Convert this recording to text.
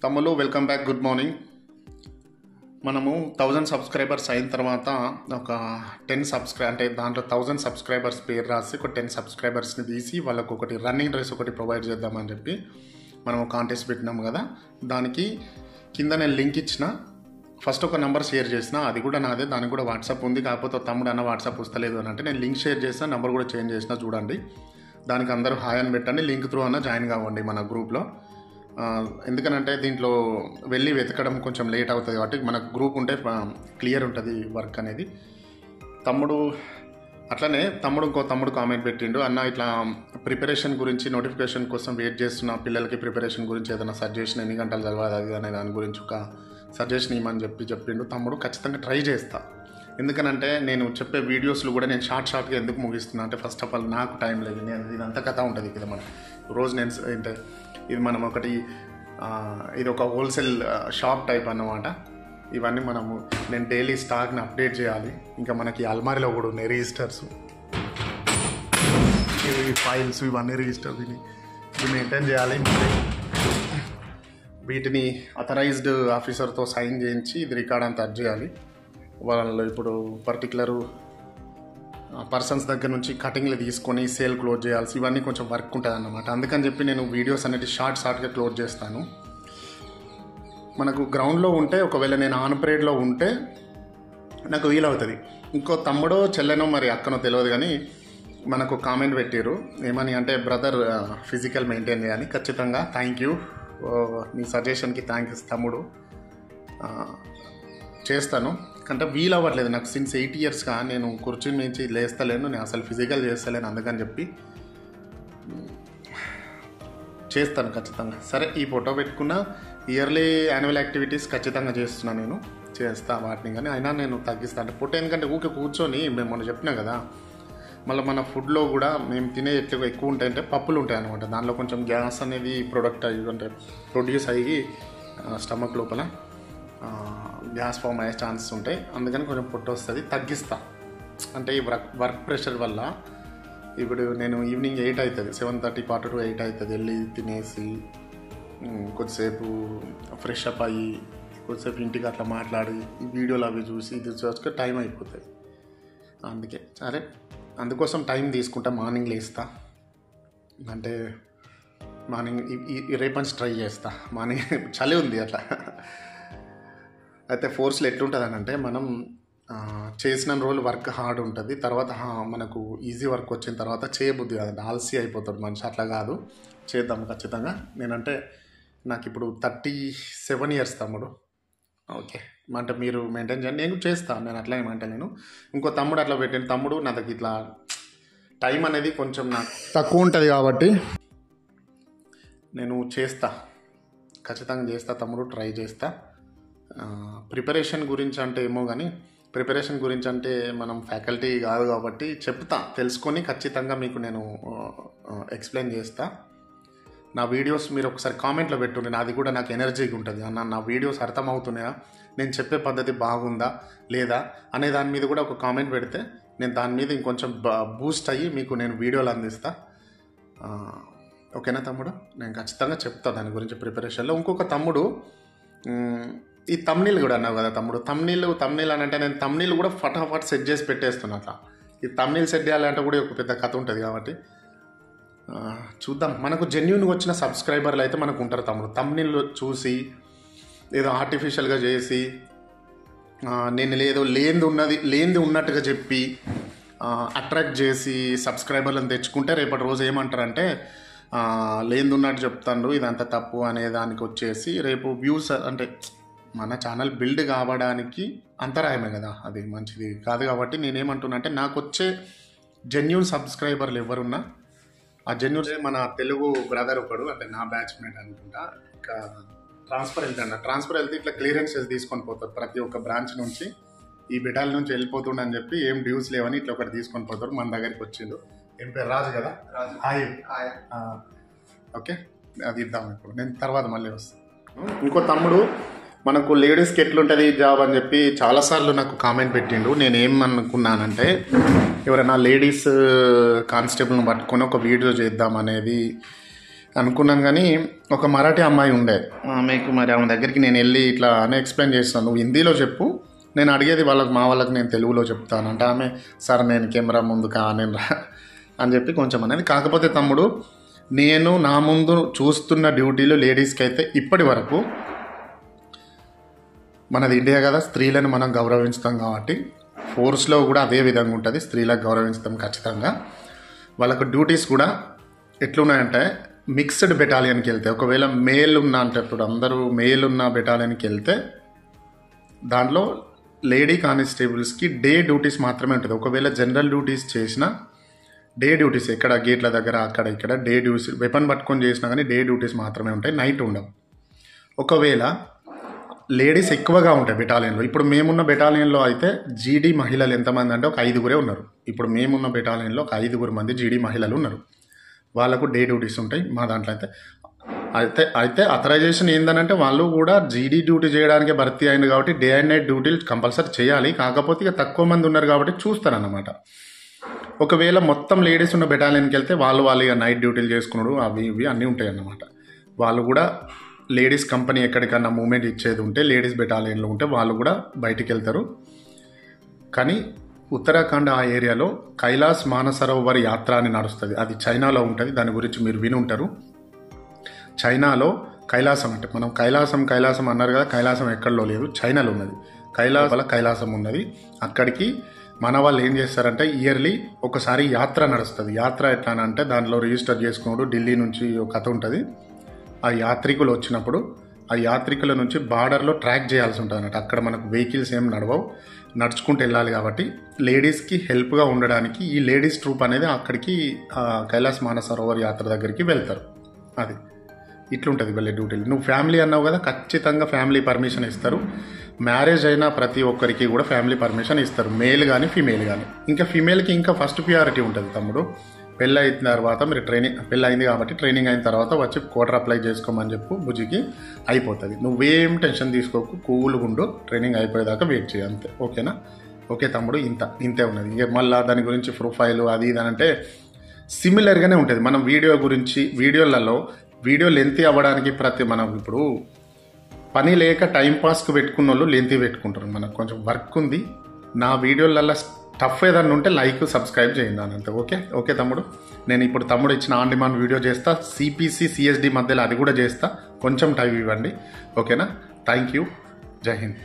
తమ్ముళ్ళు welcome back. Good morning. మనము 1000 subscribers అయిన తర్వాత ఒక 10 అంటే దాంట్లో 1000 సబ్స్క్రైబర్స్ పేరు రాసి ఒక 10 సబ్స్క్రైబర్స్ని తీసి వాళ్ళకు ఒకటి రన్నింగ్ రేస్ ఒకటి ప్రొవైడ్ చేద్దామని చెప్పి మనం కాంటెస్ట్ పెట్టినాము కదా. దానికి కింద నేను లింక్ ఇచ్చిన, ఫస్ట్ ఒక నెంబర్ షేర్ చేసిన, అది కూడా నాదే. దానికి కూడా వాట్సాప్ ఉంది, కాకపోతే తమ్ముడు అన్న వాట్సాప్ వస్తలేదు అని అంటే నేను లింక్ షేర్ చేసిన, నెంబర్ కూడా చేంజ్ చేసిన. చూడండి, దానికి అందరూ హాయ్ అని పెట్టండి. లింక్ త్రూ అన్న జాయిన్ కావండి మన గ్రూప్లో. ఎందుకనంటే దీంట్లో వెళ్ళి వెతకడం కొంచెం లేట్ అవుతుంది కాబట్టి మన గ్రూప్ ఉంటే క్లియర్ ఉంటుంది వర్క్ అనేది. తమ్ముడు అట్లనే ఇంకో తమ్ముడు కామెంట్ పెట్టిండు, అన్న ఇట్లా ప్రిపరేషన్ గురించి నోటిఫికేషన్ కోసం వెయిట్ చేస్తున్న పిల్లలకి ప్రిపరేషన్ గురించి ఏదైనా సజెషన్, ఎన్ని గంటలు చదవాలి అది అనే దాని గురించి ఒక సజెషన్ ఇవ్వమని చెప్పిండు. తమ్ముడు ఖచ్చితంగా ట్రై చేస్తా. ఎందుకనంటే నేను చెప్పే వీడియోస్లు కూడా నేను షార్ట్గా ఎందుకు ముగిస్తున్నా అంటే, ఫస్ట్ ఆఫ్ ఆల్ నాకు టైం లేదు. నేను ఇదంతా కథ ఉంటుంది కదా. మనం రోజు నేను అంటే ఇది మనం ఇది ఒక హోల్సేల్ షాప్ టైప్ అన్నమాట. ఇవన్నీ నేను డైలీ స్టాక్ని అప్డేట్ చేయాలి. ఇంకా మనకి అల్మారీలో కూడా ఉన్నాయి రిజిస్టర్స్, ఇవి ఫైల్స్, ఇవన్నీ రిజిస్టర్ ఇవి మెయింటైన్ చేయాలి. వీటిని అథరైజ్డ్ ఆఫీసర్తో సైన్ చేయించి ఇది రికార్డ్ అంతా అడ్ చేయాలి. వాళ్ళు ఇప్పుడు పర్టికులర్ పర్సన్స్ దగ్గర నుంచి కటింగ్లు తీసుకొని సేల్ క్లోజ్ చేయాల్సి, ఇవన్నీ కొంచెం వర్క్ ఉంటుంది అన్నమాట. అందుకని చెప్పి నేను వీడియోస్ అనేది షార్ట్గా క్లోజ్ చేస్తాను. మనకు గ్రౌండ్లో ఉంటే, ఒకవేళ నేను ఆన్ పరేడ్లో ఉంటే నాకు వీలవుతుంది. ఇంకో తమ్ముడో చెల్లెనో మరి అక్కనో తెలియదు కానీ మనకు కామెంట్ పెట్టారు ఏమని అంటే, బ్రదర్ ఫిజికల్ మెయింటైన్ చేయాలి. ఖచ్చితంగా థ్యాంక్ యూ, మీ సజెషన్కి థ్యాంక్స్ తమ్ముడు. చేస్తాను అంటే వీలు అవ్వట్లేదు నాకు. సిన్స్ 8 yearsగా నేను కుర్చీ నుంచి లేస్తలేను, నేను అసలు ఫిజికల్ చేస్తలేను. అందుకని చెప్పి చేస్తాను ఖచ్చితంగా. సరే, ఈ ఫోటో పెట్టుకున్న ఇయర్లీ యాన్యువల్ యాక్టివిటీస్ ఖచ్చితంగా చేస్తున్నా, నేను చేస్తా వాటిని. కానీ అయినా నేను తగ్గిస్తాను అంటే ఫోటో, ఎందుకంటే ఊకే కూర్చొని మేము మొన్న చెప్పినా కదా, మళ్ళీ మన ఫుడ్లో కూడా మేము తినే ఎక్కువ ఉంటాయంటే పప్పులు ఉంటాయి అనమాట. దానిలో కొంచెం గ్యాస్ అనేది అంటే ప్రొడ్యూస్ అయ్యి స్టమక్ లోపల గ్యాస్ ఫామ్ అయ్యే ఛాన్సెస్ ఉంటాయి. అందుకని కొంచెం పొట్టు వస్తుంది, తగ్గిస్తా. అంటే ఈ వర్క్ ప్రెషర్ వల్ల ఇప్పుడు నేను ఈవినింగ్ 8 అవుతుంది, 7:30 quarter to 8 అవుతుంది. వెళ్ళి తినేసి కొద్దిసేపు ఫ్రెష్ అప్ అయ్యి కొద్దిసేపు ఇంటికి అట్లా మాట్లాడి వీడియోలు అవి చూసి ఇది చూసుకొని టైం అయిపోతుంది. అందుకే సరే, అందుకోసం టైం తీసుకుంటా. మార్నింగ్ లేస్తా, అంటే మార్నింగ్ రేపంచి ట్రై చేస్తా. మార్నింగ్ చలి ఉంది అట్లా. అయితే ఫోర్స్లో ఎట్లుంటుంది అంటే, మనం చేసిన రోజులు వర్క్ హార్డ్ ఉంటుంది, తర్వాత మనకు ఈజీ వర్క్ వచ్చిన తర్వాత చేయబుద్ధి కాదు, ఆల్సీ అయిపోతాడు మనిషి. అట్లా కాదు, చేద్దాం ఖచ్చితంగా. నేనంటే నాకు ఇప్పుడు 37 years తమ్ముడు. ఓకే, అంటే మీరు మెయింటైన్ చేయండి, నేను చేస్తాను. నేను అట్లా ఏమంటాను. నేను ఇంకో తమ్ముడు అట్లా పెట్టాను. తమ్ముడు నా దగ్గర ఇట్లా టైం అనేది కొంచెం నాకు తక్కువ ఉంటుంది కాబట్టి నేను చేస్తా, ఖచ్చితంగా చేస్తా తమ్ముడు, ట్రై చేస్తా. ప్రిపరేషన్ గురించి అంటే ఏమో కానీ, ప్రిపరేషన్ గురించి అంటే మనం ఫ్యాకల్టీ కాదు కాబట్టి చెప్తా, తెలుసుకొని ఖచ్చితంగా మీకు నేను ఎక్స్ప్లెయిన్ చేస్తా. నా వీడియోస్ మీరు ఒకసారి కామెంట్లో పెట్టుండే, నాది కూడా నాకు ఎనర్జీగా ఉంటుంది అన్న, నా వీడియోస్ అర్థమవుతున్నాయా, నేను చెప్పే పద్ధతి బాగుందా లేదా అనే దాని మీద కూడా ఒక కామెంట్ పెడితే నేను దాని మీద ఇంకొంచెం బూస్ట్ అయ్యి మీకు నేను వీడియోలు అందిస్తా. ఓకేనా తమ్ముడు? నేను ఖచ్చితంగా చెప్తా దాని గురించి ప్రిపరేషన్లో. ఇంకొక తమ్ముడు ఈ తమ్నీల్ కూడా అన్నావు కదా తమ్ముడు, తమ్నీల్ అని అంటే నేను తమ్నీల్ కూడా ఫటాఫట్ సెట్ చేసి పెట్టేస్తున్నా. అట్లా ఈ తమ్నీల్ సెట్ చేయాలంటే కూడా ఒక పెద్ద కథ ఉంటుంది కాబట్టి చూద్దాం. మనకు జెన్యూన్గా వచ్చిన సబ్స్క్రైబర్లు అయితే మనకు ఉంటారు తమ్ముడు. తమ్నీల్ చూసి ఏదో ఆర్టిఫిషియల్గా చేసి నేను లేనిది ఉన్నట్టుగా చెప్పి అట్రాక్ట్ చేసి సబ్స్క్రైబర్లను తెచ్చుకుంటే రేపటి రోజు ఏమంటారంటే, లేనిది ఉన్నట్టు చెప్తాను, ఇదంతా తప్పు అనే దానికి వచ్చేసి రేపు వ్యూస్ అంటే మన ఛానల్ బిల్డ్ కావడానికి అంతరాయమే కదా, అది మంచిది కాదు. కాబట్టి నేనేమంటున్నా అంటే, నాకు వచ్చే జెన్యూన్ సబ్స్క్రైబర్లు ఎవరున్నా ఆ జెన్యూన్ మన తెలుగు బ్రదర్ ఒకడు, అంటే నా బ్యాచ్మేట్ అనుకుంటా, ఇంకా ట్రాన్స్ఫర్ వెళ్తే ఇట్లా క్లియరెన్సెస్ తీసుకొని పోతారు. ప్రతి ఒక్క బ్రాంచ్ నుంచి ఈ బిటాల నుంచి వెళ్ళిపోతుండని చెప్పి ఏం డ్యూస్ లేవని ఇట్లా ఒకటి తీసుకొని పోతారు. మన దగ్గరికి వచ్చిండు. ఏం పేరు? రాజు కదా. హాయ్. ఓకే, అది ఇద్దాం ఇప్పుడు, నేను తర్వాత మళ్ళీ వస్తాను. ఇంకో తమ్ముడు మనకు లేడీస్కి ఎట్లుంటుంది జాబ్ అని చెప్పి చాలాసార్లు నాకు కామెంట్ పెట్టిండు. నేనేమనుకున్నానంటే, ఎవరైనా లేడీస్ కానిస్టేబుల్ని పట్టుకొని ఒక వీడియో చేద్దాం అనేది అనుకున్నాను. కానీ ఒక మరాఠీ అమ్మాయి ఉండే, ఆమెకు మరి ఆమె దగ్గరికి నేను వెళ్ళి ఇట్లా అని ఎక్స్ప్లెయిన్ చేస్తాను, నువ్వు హిందీలో చెప్పు, నేను అడిగేది మా వాళ్ళకి నేను తెలుగులో చెప్తాను అంటే ఆమె సార్ నేను కెమెరా ముందు నేను అని చెప్పి కొంచెం అనేది. కాకపోతే తమ్ముడు, నేను నా ముందు చూస్తున్న డ్యూటీలు లేడీస్కి అయితే ఇప్పటి వరకు, మనది ఇండియా కదా, స్త్రీలను మనం గౌరవించుతాం కాబట్టి ఫోర్స్లో కూడా అదే విధంగా ఉంటుంది, స్త్రీలకు గౌరవించుతాం ఖచ్చితంగా. వాళ్ళకు డ్యూటీస్ కూడా ఎట్లున్నాయంటే మిక్స్డ్ బెటాలియన్కి వెళ్తే, ఒకవేళ మేల్ ఉన్న అంటే ఇప్పుడు అందరూ మేల్ ఉన్న బెటాలియన్కి వెళ్తే దాంట్లో లేడీ కానిస్టేబుల్స్కి డే డ్యూటీస్ మాత్రమే ఉంటుంది. ఒకవేళ జనరల్ డ్యూటీస్ చేసినా డే డ్యూటీస్ ఎక్కడ గేట్ల దగ్గర అక్కడ ఇక్కడ డే డ్యూటీస్ వెపన్ పట్టుకొని చేసినా కానీ డే డ్యూటీస్ మాత్రమే ఉంటాయి, నైట్ ఉండవు. ఒకవేళ లేడీస్ ఎక్కువగా ఉంటాయి బెటాలియన్లో, ఇప్పుడు మేమున్న బెటాలియన్లో అయితే జీడీ మహిళలు ఎంతమంది అంటే ఒక 5గురే ఉన్నారు. ఇప్పుడు మేమున్న బెటాలియన్లో ఒక 5 మంది జీడీ మహిళలు ఉన్నారు, వాళ్ళకు డే డ్యూటీస్ ఉంటాయి. మా దాంట్లో అయితే అథరైజేషన్ ఏంటంటే వాళ్ళు కూడా జీడీ డ్యూటీ చేయడానికి భర్తీ అయింది కాబట్టి డే అండ్ నైట్ డ్యూటీలు కంపల్సరీ చేయాలి. కాకపోతే ఇక తక్కువ మంది ఉన్నారు కాబట్టి చూస్తారన్నమాట. ఒకవేళ మొత్తం లేడీస్ ఉన్న బెటాలియన్కి వెళ్తే వాళ్ళు ఇక నైట్ డ్యూటీలు చేసుకున్నాడు అవి ఇవి అన్నీ ఉంటాయి అన్నమాట. వాళ్ళు కూడా లేడీస్ కంపెనీ ఎక్కడికన్నా మూమెంట్ ఇచ్చేది ఉంటే లేడీస్ బెటాలియన్లో ఉంటే వాళ్ళు కూడా బయటికి వెళ్తారు. కానీ ఉత్తరాఖండ్ ఆ ఏరియాలో కైలాస్ మానసరోవర్ యాత్ర అని నడుస్తుంది, అది చైనాలో ఉంటుంది, దాని గురించి మీరు విని ఉంటారు. చైనాలో కైలాసం అంటే మనం కైలాసం అన్నారు కదా, కైలాసం ఎక్కడలో లేదు, చైనాలో ఉన్నది. కైలాసం ఉన్నది. అక్కడికి మన వాళ్ళు ఏం చేస్తారంటే ఇయర్లీ ఒకసారి యాత్ర నడుస్తుంది. యాత్ర ఎట్లా అంటే దాంట్లో రిజిస్టర్ చేసుకున్నాడు, ఢిల్లీ నుంచి ఒక కథ ఉంటుంది. ఆ యాత్రికులు వచ్చినప్పుడు ఆ యాత్రికుల నుంచి బార్డర్లో ట్రాక్ చేయాల్సి ఉంటుంది అన్నట్టు. అక్కడ మనకు వెహికల్స్ ఏం నడవవు, నడుచుకుంటూ వెళ్ళాలి. కాబట్టి లేడీస్కి హెల్ప్గా ఉండడానికి ఈ లేడీస్ ట్రూప్ అనేది అక్కడికి కైలాస్ మానసరోవర్ యాత్ర దగ్గరికి వెళ్తారు. అది ఇట్లుంటుంది వెళ్ళే డ్యూటీలు. నువ్వు ఫ్యామిలీ అన్నావు కదా, ఖచ్చితంగా ఫ్యామిలీ పర్మిషన్ ఇస్తారు. మ్యారేజ్ అయిన ప్రతి ఒక్కరికి కూడా ఫ్యామిలీ పర్మిషన్ ఇస్తారు, మేల్ కానీ ఫీమేల్ కానీ. ఇంకా ఫీమేల్కి ఇంకా ఫస్ట్ ప్రియారిటీ ఉంటుంది తమ్ముడు. పెళ్ళి అయిన తర్వాత మీరు పెళ్ళి అయింది కాబట్టి ట్రైనింగ్ అయిన తర్వాత వచ్చి కోటర్ అప్లై చేసుకోమని చెప్పు, బుజ్జికి అయిపోతుంది. నువ్వేం టెన్షన్ తీసుకోకు, కూల్గా ఉండు, ట్రైనింగ్ అయిపోయేదాకా వెయిట్ చేయి అంతే. ఓకేనా? ఓకే తమ్ముడు, ఇంతే ఉన్నది. ఇక మళ్ళీ దాని గురించి ప్రొఫైల్ అది ఇది అంటే సిమిలర్గానే ఉంటుంది. మనం వీడియో లెంతీ అవ్వడానికి మనం ఇప్పుడు పని లేక టైంపాస్కి పెట్టుకున్న వాళ్ళు లెంతీ పెట్టుకుంటారు. మనకు కొంచెం వర్క్ ఉంది. నా వీడియోలలో టఫ్ ఏదన్నా ఉంటే లైక్ సబ్స్క్రైబ్ చేయండి అంతే. ఓకే తమ్ముడు, నేను ఇప్పుడు తమ్ముడు ఇచ్చిన ఆన్ డిమాండ్ వీడియో చేస్తా, సిపిసి సిఎస్డి మధ్యలో అది కూడా చేస్తా, కొంచెం టైం ఇవ్వండి. ఓకేనా? Thank you. జై హింద్.